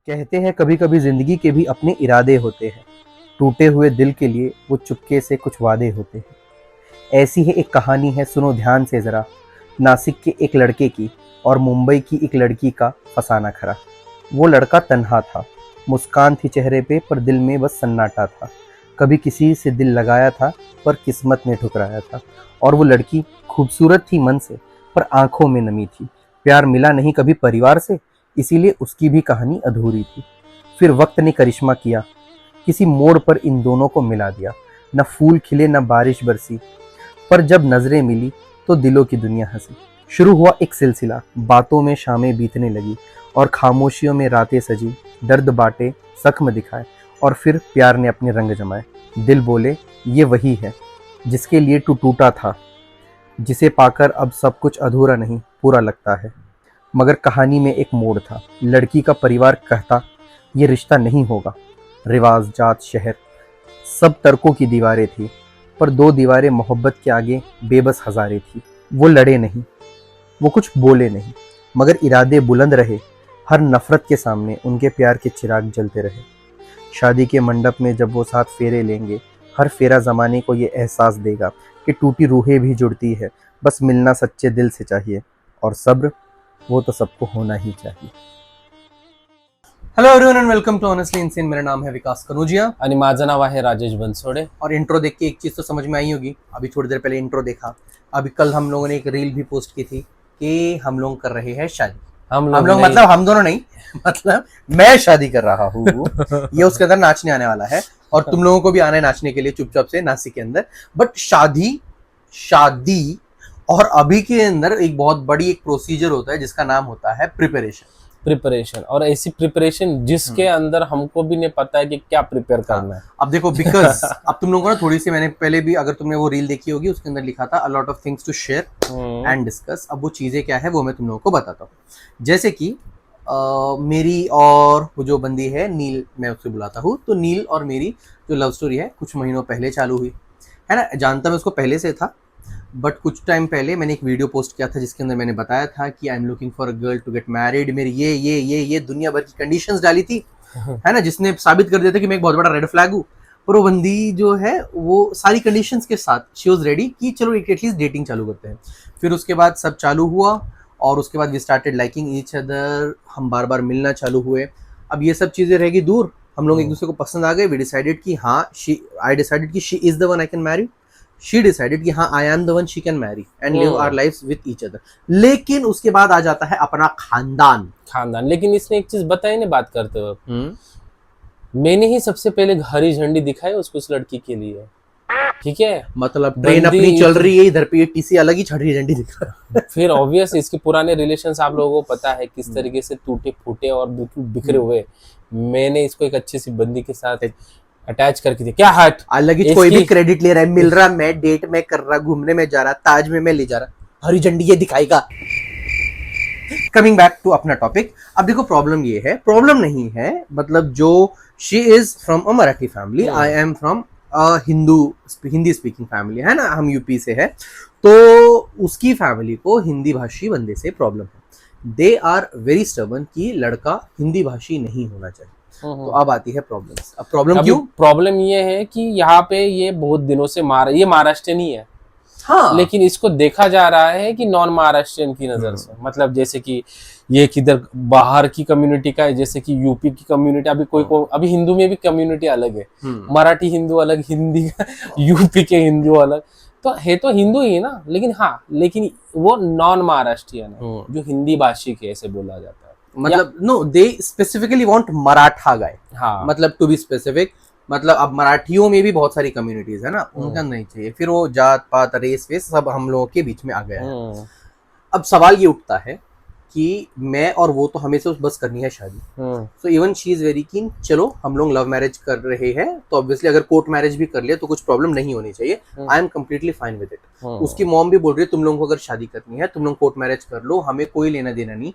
कहते हैं कभी कभी जिंदगी के भी अपने इरादे होते हैं। टूटे हुए दिल के लिए वो चुपके से कुछ वादे होते हैं। ऐसी ही एक कहानी है, सुनो ध्यान से जरा। नासिक के एक लड़के की और मुंबई की एक लड़की का फसाना खरा। वो लड़का तन्हा था, मुस्कान थी चेहरे पे पर दिल में बस सन्नाटा था। कभी किसी से दिल लगाया था पर किस्मत ने ठुकराया था। और वो लड़की खूबसूरत थी मन से पर आंखों में नमी थी। प्यार मिला नहीं कभी परिवार से, इसीलिए उसकी भी कहानी अधूरी थी। फिर वक्त ने करिश्मा किया, किसी मोड़ पर इन दोनों को मिला दिया। न फूल खिले न बारिश बरसी, पर जब नजरें मिली तो दिलों की दुनिया हंसी। शुरू हुआ एक सिलसिला, बातों में शामें बीतने लगी और खामोशियों में रातें सजी। दर्द बांटे, जख्म दिखाए और फिर प्यार ने अपने रंग जमाए। दिल बोले ये वही है जिसके लिए तू टूटा था, जिसे पाकर अब सब कुछ अधूरा नहीं पूरा लगता है। मगर कहानी में एक मोड़ था। लड़की का परिवार कहता ये रिश्ता नहीं होगा। रिवाज, जात, शहर, सब तर्कों की दीवारें थी, पर दो दीवारें मोहब्बत के आगे बेबस हजारे थी। वो लड़े नहीं, वो कुछ बोले नहीं, मगर इरादे बुलंद रहे। हर नफरत के सामने उनके प्यार के चिराग जलते रहे। शादी के मंडप में जब वो साथ फेरे लेंगे, हर फेरा जमाने को ये एहसास देगा कि टूटी रूहें भी जुड़ती है, बस मिलना सच्चे दिल से चाहिए। और सब्र, वो तो सबको होना ही चाहिए। Hello everyone and welcome to honestly insane. मेरा नाम है विकास कनौजिया आणि माझं नाव आहे राजेश बनसोडे। और इंट्रो देख के एक चीज़ तो समझ में आई होगी। अभी थोड़ी देर पहले इंट्रो देखा, अभी कल हम लोगों ने एक रील भी पोस्ट की थी कि हम लोग कर रहे हैं शादी। हम लोग मतलब हम दोनों नहीं, मतलब मैं शादी कर रहा हूँ। ये उसके अंदर नाचने आने वाला है और तुम लोगों को भी आना है नाचने के लिए चुपचाप से नासिक के अंदर। बट शादी और अभी के अंदर एक बहुत बड़ी एक प्रोसीजर होता है जिसका नाम होता है प्रिपरेशन। और ऐसी प्रिपरेशन जिसके अंदर हमको भी नहीं पता है कि क्या प्रिपेयर करना है। अब देखो बिकॉज अब तुम लोगों को ना थोड़ी सी, मैंने पहले भी अगर तुमने वो रील देखी होगी उसके अंदर लिखा था a lot of things to share and discuss. अब वो चीजें क्या है वो मैं तुम लोगों को बताता हूँ। जैसे कि मेरी और वो जो बंदी है नील, मैं उससे बुलाता हूँ, तो नील और मेरी जो लव स्टोरी है कुछ महीनों पहले चालू हुई है ना। जानता मैं उसको पहले से था, बट कुछ टाइम पहले मैंने एक वीडियो पोस्ट किया था जिसके अंदर मैंने बताया था कि I am looking for a girl to get married. मेरी ये दुनिया भर की कंडीशंस डाली थी, है ना, जिसने साबित कर दिया था कि मैं एक बहुत बड़ा रेड फ्लैग हूँ। पर वो बंदी जो है वो सारी कंडीशंस के साथ शी वॉज रेडी कि चलो एटलीस्ट डेटिंग चालू करते हैं। फिर उसके बाद सब चालू हुआ और उसके बाद we started liking each other. हम बार बार मिलना चालू हुए। अब ये सब चीज़ें रहेगी दूर, हम लोग एक दूसरे को पसंद आ गए। वी डिसाइडेड कि हाँ आई डिसाइडेड कि she is the one I can marry. She decided कि हाँ I am the one she can marry and live our lives with each other. लेकिन उसके बाद आ जाता है अपना खानदान। लेकिन इसने एक चीज बताई ना बात करते वक्त, मैंने ही सबसे पहले हरी झंडी दिखाई उसको उस लड़की के लिए। ठीक है, मतलब ट्रेन अपनी चल रही है, इधर पे टीसी अलग ही हरी झंडी दिख रहा है। फिर ऑब्वियस इसके पुराने रिलेशंस आप लोगों को पता है किस तरीके से टूटे फूटे और बिल्कुल बिखरे हुए। मैंने इसको एक अच्छी सी बंदी के साथ अटैच करके दिया। क्या हट अलग ही कोई भी क्रेडिट ले रहा है, मिल रहा, मैं डेट में कर रहा, घूमने में जा रहा, ताज में मैं ले जा रहा, हरी झंडी ये दिखाएगा। कमिंग बैक टू अपना टॉपिक। अब देखो प्रॉब्लम ये है, प्रॉब्लम नहीं है, मतलब जो she is from a Marathi family, I am from Hindi speaking family, है ना, हम यूपी से है। तो उसकी फैमिली को हिंदी भाषी बंदे से प्रॉब्लम है। दे आर वेरी स्टबर्न कि लड़का हिंदी भाषी नहीं होना चाहिए। तो अब आती है प्रॉब्लम। अब प्रॉब्लम क्यों? प्रॉब्लम ये है कि यहाँ पे ये बहुत दिनों से ये महाराष्ट्रियन ही है। हाँ, लेकिन इसको देखा जा रहा है कि नॉन महाराष्ट्रियन की नजर से। मतलब जैसे कि ये किधर बाहर की कम्युनिटी का है, जैसे कि यूपी की कम्युनिटी। अभी हिंदू में भी कम्युनिटी अलग है, मराठी हिंदू अलग, हिंदी यूपी के हिंदू अलग। तो है तो हिंदू ही ना, लेकिन वो नॉन महाराष्ट्रियन है, जो हिंदी भाषी के ऐसे बोला जाता है। मतलब नो, दे स्पेसिफिकली वांट मराठा गाय। हाँ, मतलब टू बी स्पेसिफिक, मतलब अब मराठियों में भी बहुत सारी कम्युनिटीज है ना, उनका नहीं चाहिए। फिर वो जात पात रेस वेस सब हम लोगों के बीच में आ गया है। अब सवाल ये उठता है कि मैं और वो तो हमेशा बस करनी है शादी। So even she is very keen, चलो हम लोग लव मैरिज कर रहे हैं तो ऑब्वियसली अगर कोर्ट मैरिज भी कर लिया तो कुछ प्रॉब्लम नहीं होनी चाहिए। I am completely fine with it. उसकी मॉम भी बोल रही है तुम लोगों को अगर शादी करनी है तुम लोग कोर्ट मैरिज कर लो, हमें कोई लेना देना नहीं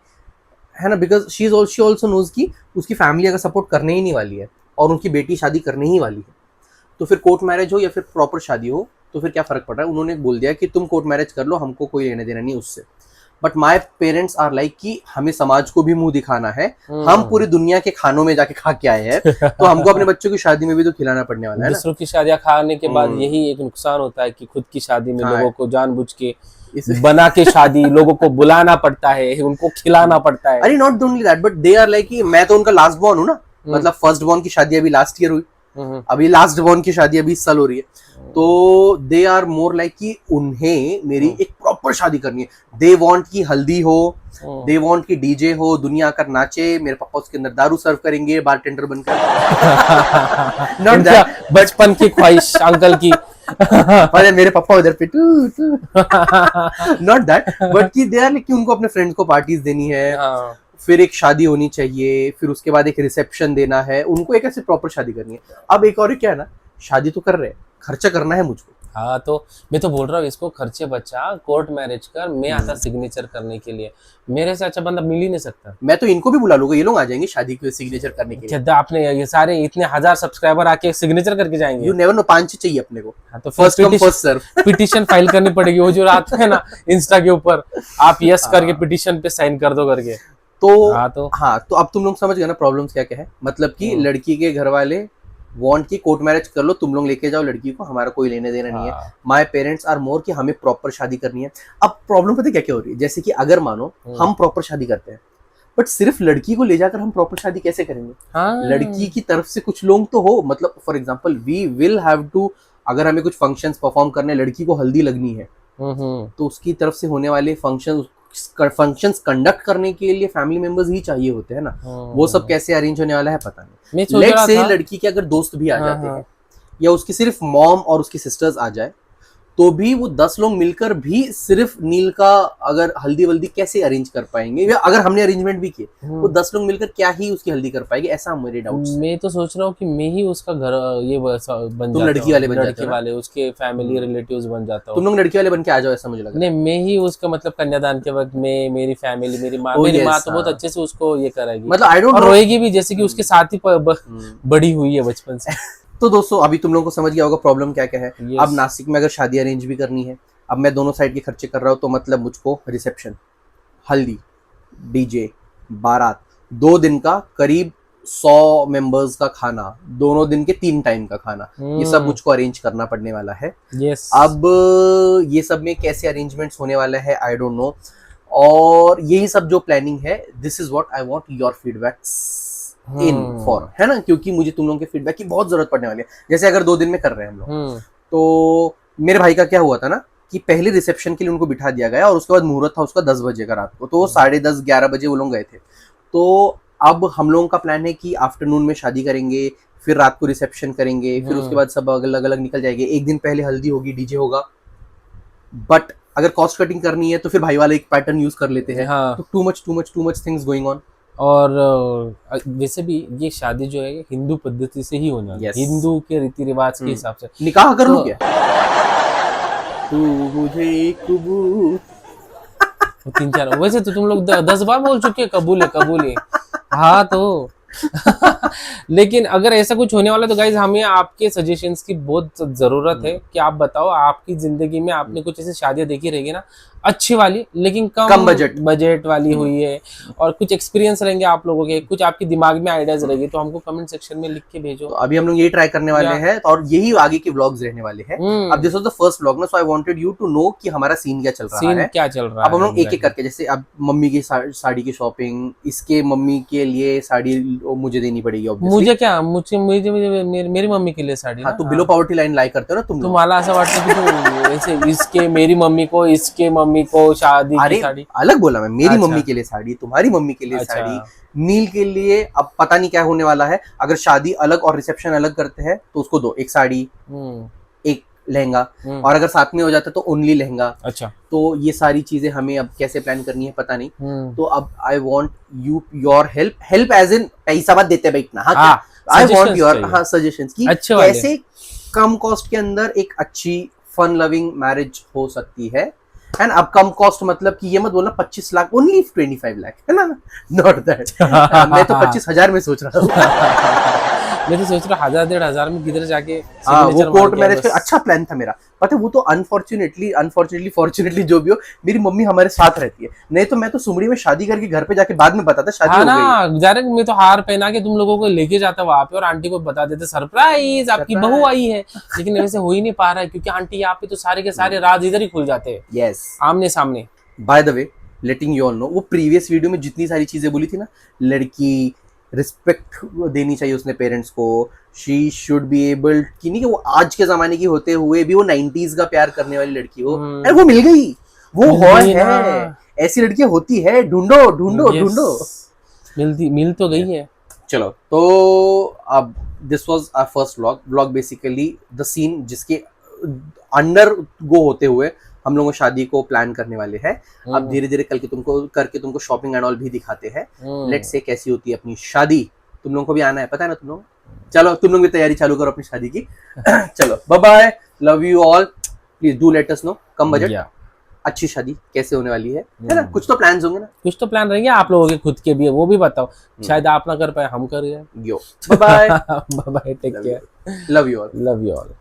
है ना। बिकॉज शी ऑल्सो नोज की उसकी फैमिली अगर सपोर्ट करने ही नहीं वाली है और उनकी बेटी शादी करने ही वाली है, तो फिर कोर्ट मैरिज हो या फिर प्रॉपर शादी हो तो फिर क्या फर्क पड़ रहा है। उन्होंने बोल दिया कि तुम कोर्ट मैरिज कर लो, हमको कोई लेने देना नहीं उससे। But my parents are like कि हमें समाज को भी मुंह दिखाना है, हम पूरी दुनिया के खानों में जाके खा के आए हैं, तो हमको अपने बच्चों की शादी में भी तो खिलाना पड़ने वाला है ना। दूसरों की शादियां खाने के बाद यही एक नुकसान होता है कि खुद की शादी में लोगों को जानबूझ के बना के शादी लोगों को बुलाना पड़ता है, उनको खिलाना पड़ता है। अरे not only that, but they are like, मैं तो उनका लास्ट बॉर्न हूँ ना, मतलब फर्स्ट बॉर्न की शादी अभी लास्ट ईयर हुई, अभी लास्ट बॉर्न की शादी अभी इस साल हो रही है, तो दे आर मोर लाइक कि उन्हें मेरी एक प्रॉपर शादी करनी है। दे वांट की हल्दी हो, दे वांट की डीजे हो, दुनिया आकर नाचे, मेरे पापा उसके अंदर दारू सर्व करेंगे बारटेंडर बनकर। नॉट दैट, बचपन की ख्वाहिश अंकल की। अरे मेरे पापा उधर पे नॉट दैट, बट कि दे आर लाइक कि उनको अपने फ्रेंड्स को पार्टीज देनी है, फिर एक शादी होनी चाहिए, फिर उसके बाद एक रिसेप्शन देना है, उनको एक ऐसे प्रॉपर शादी करनी है। अब एक और क्या है ना, शादी तो कर रहे हैं, खर्चा करना है मुझको। हाँ, तो मैं तो बोल रहा हूँ इसको खर्चे बचा, कोर्ट मैरिज कर, मैं आता सिग्नेचर करने के लिए, मेरे से अच्छा बंदा मिल ही नहीं सकता। मैं तो इनको भी बुला लूंगा, ये लोग आ जाएंगे शादी के सिग्नेचर करने के लिए। आपने ये सारे इतने 1000 सब्सक्राइबर आके सिग्नेचर करके जाएंगे। यू नेवर नो, 5 चाहिए अपने को। हाँ, तो first come first serve petition file करनी पड़ेगी, वो जो आता है ना इंस्टा के ऊपर, आप यस करके पिटीशन पे साइन कर दो करके। तो अब तुम लोग समझ गए ना प्रॉब्लम्स क्या क्या है। मतलब कि लड़की के घर वाले वांट की कोर्ट मैरिज कर लो, तुम लोग लेके जाओ लड़की को, हमारा कोई लेने देना नहीं है। माय पेरेंट्स आर मोर कि हमें प्रॉपर शादी करनी है। अब प्रॉब्लम पता है क्या क्या हो रही है, जैसे कि अगर मानो हम प्रॉपर शादी करते हैं, बट सिर्फ लड़की को ले जाकर हम प्रॉपर शादी कैसे करेंगे? लड़की की तरफ से कुछ लोग तो हो, मतलब for example we will have to, अगर हमें कुछ फंक्शंस परफॉर्म करने, लड़की को हल्दी लगनी है, तो उसकी तरफ से होने वाले फंक्शंस कंडक्ट करने के लिए फैमिली मेंबर्स ही चाहिए होते हैं ना। वो सब कैसे अरेंज होने वाला है पता नहीं। लेट्स से लड़की के अगर दोस्त भी आ जाते हैं, या उसकी सिर्फ मॉम और उसकी सिस्टर्स आ जाए, तो भी वो 10 लोग मिलकर भी सिर्फ नील का अगर हल्दी वल्दी कैसे अरेंज कर पाएंगे, या अगर हमने अरेंजमेंट भी किए वो 10 लोग मिलकर क्या ही उसकी हल्दी कर पाएंगे, ऐसा मेरे डाउट। मैं तो सोच रहा हूँ कि मैं ही उसका घर ये बन जाता, लड़की वाले बन जाते, वाले उसके फैमिली रिलेटिव्स बन जाता हूँ। तुम लोग लड़की वाले बन के आ जाओ, ऐसा मुझे लगा। नहीं, मैं ही उसका मतलब कन्यादान के वक्त में मेरी फैमिली, मेरी माँ तो बहुत अच्छे से उसको ये करेगी, मतलब आई डोंट नो, रोएगी भी, जैसे कि उसके साथ ही बड़ी हुई है बचपन से। तो दोस्तों अभी तुम लोगों को समझ गया होगा प्रॉब्लम क्या क्या है। अब नासिक में अगर शादी अरेंज भी करनी है, अब मैं दोनों साइड के खर्चे कर रहा हूँ, तो मतलब मुझको रिसेप्शन, हल्दी, डीजे, बारात, 2 दिन का करीब 100 मेंबर्स का खाना, दोनों दिन के 3 टाइम का खाना, ये सब मुझको अरेंज करना पड़ने वाला है। अब ये सब में कैसे अरेंजमेंट्स होने वाला है आई डोंट नो, और यही सब जो प्लानिंग है, this is what I want your feedbacks in for, है ना, क्योंकि मुझे तुम लोगों के फीडबैक की बहुत जरूरत पड़ने वाली है। जैसे अगर 2 दिन में कर रहे हैं हम लोग, तो मेरे भाई का क्या हुआ था ना कि पहले रिसेप्शन के लिए उनको बिठा दिया गया, और उसके बाद मुहूर्त था उसका 10 बजे का रात को, तो 10:30-11 बजे वो लोग गए थे। तो अब हम लोगों का प्लान है कि आफ्टरनून में शादी करेंगे, फिर रात को रिसेप्शन करेंगे, फिर उसके बाद सब अलग अलग निकल जाएंगे। एक दिन पहले हल्दी होगी, डीजे होगा, बट अगर कॉस्ट कटिंग करनी है तो फिर भाई वाले एक पैटर्न यूज कर लेते हैं। तो too much things going on. और वैसे भी ये शादी जो है हिंदू पद्धति से ही होना है, हिंदू के रीति रिवाज के हिसाब से। निकाह कर लूं क्या? तू मुझे कबूल 3-4 वैसे तो तुम लोग 10 बार बोल चुके हैं कबूल है। हाँ तो लेकिन अगर ऐसा कुछ होने वाला तो गाइज हमें आपके सजेशंस की बहुत जरूरत है कि आप बताओ, आपकी जिंदगी में आपने कुछ ऐसी शादियां देखी रहेगी ना अच्छी वाली, लेकिन कम बजट वाली हुई है, और कुछ एक्सपीरियंस रहेंगे आप लोगों के, कुछ आपके दिमाग में आइडियाज रहेंगे, तो हमको कमेंट सेक्शन में लिख के भेजो। तो अभी हम लोग यही ट्राई करने वाले हैं, और यही आगे के व्लॉग्स रहने वाले हैं। अब this was the first vlog ना, so I wanted you to know कि हमारा सीन क्या चल रहा है। अब हम लोग एक एक करके, जैसे अब मम्मी की साड़ी की शॉपिंग, इसके मम्मी के लिए साड़ी मुझे देनी पड़ेगी, मुझे क्या, मुझे मेरी मम्मी के लिए साड़ी। हाँ, तो बिलो पॉवर्टी लाइन लाइक करते हो ना तुम्हाला असं वाटतं की ऐसे इसके मेरी मम्मी को, इसके मम्मी को शादी की साड़ी। अलग बोला मैं, मेरी मम्मी के लिए साड़ी, तुम्हारी मम्मी के लिए साड़ी, नील के लिए अब पता नहीं क्या होने वाला है। अगर शादी अलग और रिसेप्शन अलग करते हैं तो उसको 2, एक साड़ी, एक लहंगा, और अगर साथ में हो जाता है तो ओनली लहंगा। अच्छा, तो ये सारी चीजें हमें अब कैसे प्लान करनी है पता नहीं। तो अब I want you your help as in पैसा मत देते बैठना। हाँ, आई वांट योर सजेशंस की कैसे कम कॉस्ट के अंदर एक अच्छी फन लविंग मैरिज हो सकती है। एंड अब कम कॉस्ट मतलब कि ये मत बोलना 25 लाख, ओनली 25 लाख, है ना, नॉट दैट। मैं तो 25,000 में सोच रहा हूँ। मैं तो सोच रहा 1000-1500 में किधर जाके हाँ, वो सिग्नेचर मार कोर्ट के मैरिज बस। का अच्छा प्लान था मेरा। पता है, वो तो अनफॉर्चुनेटली फॉर्चुनेटली जो भी हो, मेरी मम्मी हमारे साथ रहती है, नहीं तो मैं तो सुमड़ी में शादी करके घर पे जाके बाद में बताता शादी हाँ हो गई। ना, डायरेक्ट मैं तो हार पहना के तुम लोगों को लेके जाता वहां पे और आंटी को बता देते सरप्राइज आपकी बहू आई है। लेकिन वैसे हो ही नहीं पा रहा है क्योंकि आंटी यहाँ पे तो सारे के सारे राज इधर ही खुल जाते हैं यस। आमने सामने। By the way, letting you all know, वो प्रीवियस वीडियो में जितनी सारी चीजें बोली थी ना, लड़की रिस्पेक्ट देनी चाहिए उसने पेरेंट्स को, शी शुड बी एबल की, नहीं कि वो आज के जमाने की होते हुए भी वो 90s का प्यार करने वाली लड़की हो, अरे वो मिल गई, वो मिल और गई है, ना। ऐसी लड़कियां होती है, ढूंढो ढूंढो Yes, ढूंढो। मिल तो गई है। चलो, तो अब this was our first vlog basically the scene जिसके अंडर गो होते हुए हम लोग शादी को प्लान करने वाले हैं। अब धीरे धीरे तुमको शॉपिंग एंड ऑल भी दिखाते हैं। लेट्स से कैसी होती है अपनी शादी, तुम लोगों को भी आना है, पता है ना तुम लोग। चलो, तुम लोग भी तैयारी चालू करो अपनी शादी की। चलो, bye bye, love you all, please do let us know कम बजट अच्छी शादी कैसे होने वाली है ना। कुछ तो प्लान्स होंगे ना, कुछ तो प्लान रहेंगे आप लोगों के खुद के भी है, वो भी बताओ। शायद आप ना कर पाए, हम कर गए। Yo bye bye, bye bye, take care, love you all. Love you all.